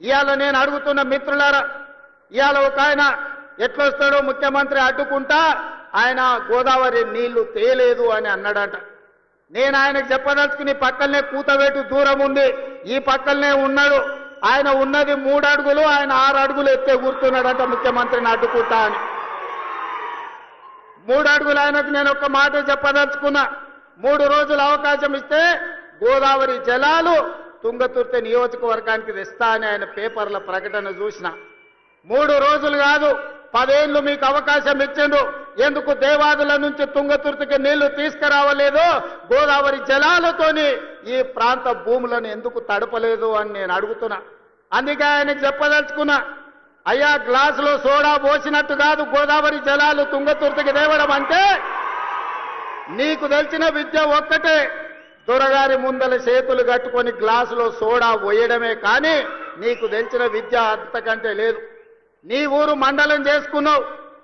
ఇవాళ నేను అడుగుతున్న మిత్రులారా, ఇవాళ ఒక ఆయన ఎట్లొస్తాడో ముఖ్యమంత్రి అడ్డుకుంటా ఆయన గోదావరి నీళ్లు తేలేదు అని అన్నాడట. నేను ఆయనకు చెప్పదలుచుకుని పక్కనే కూతవేటు దూరం ఉంది, ఈ పక్కనే ఉన్నాడు. ఆయన ఉన్నది 3 అడుగులు, ఆయన 6 అడుగులు ఎత్తే కూర్చున్నాడట ముఖ్యమంత్రిని అడ్డుకుంటా అని. 3 అడుగులు ఆయనకు నేను ఒక మాట చెప్పదలుచుకున్నా. 3 రోజులు అవకాశం ఇస్తే గోదావరి జలాలు తుంగతుర్తి నియోజకవర్గానికి తెస్తా అని ఆయన పేపర్ల ప్రకటన చూసిన. 3 రోజులు కాదు, 10 ఏళ్ళు మీకు అవకాశం ఇచ్చిండు. ఎందుకు దేవాదుల నుంచి తుంగతుర్తికి నీళ్లు తీసుకురావలేదు, గోదావరి జలాలతోని ఈ ప్రాంత భూములను ఎందుకు తడపలేదు అని నేను అడుగుతున్నా. అందుకే ఆయనకు చెప్పదలుచుకున్నా, అయ్యా గ్లాసులో సోడా పోసినట్టు కాదు గోదావరి జలాలు తుంగతుర్తికి తేవడం అంటే. నీకు తెలిసిన విద్య ఒక్కటే, దొరగారి ముందల చేతులు కట్టుకొని గ్లాసులో సోడా పోయడమే, కానీ నీకు తెలిసిన విద్య అంతకంటే లేదు. నీ ఊరు మండలం చేసుకున్నావు,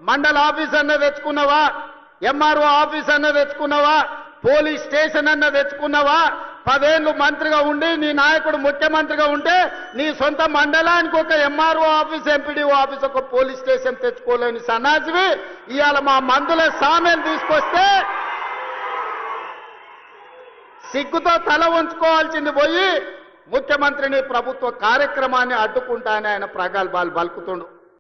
మండల ఆఫీస్ అన్న తెచ్చుకున్నావా, ఎంఆర్ఓ ఆఫీస్ అన్న తెచ్చుకున్నావా, పోలీస్ స్టేషన్ అన్న తెచ్చుకున్నావా? 10 ఏళ్ళు మంత్రిగా ఉండి నీ నాయకుడు ముఖ్యమంత్రిగా ఉంటే నీ సొంత మండలానికి ఒక ఎంఆర్ఓ ఆఫీస్, ఎంపీడీఓ ఆఫీస్, ఒక పోలీస్ స్టేషన్ తెచ్చుకోలేని సన్నాసివి ఇవాళ మా మందుల సామెలు తీసుకొస్తే సిగ్గుతో తల ఉంచుకోవాల్సింది పోయి ముఖ్యమంత్రిని ప్రభుత్వ కార్యక్రమాన్ని అడ్డుకుంటానని ఆయన ప్రగల్భాలు పలుకుతుండు.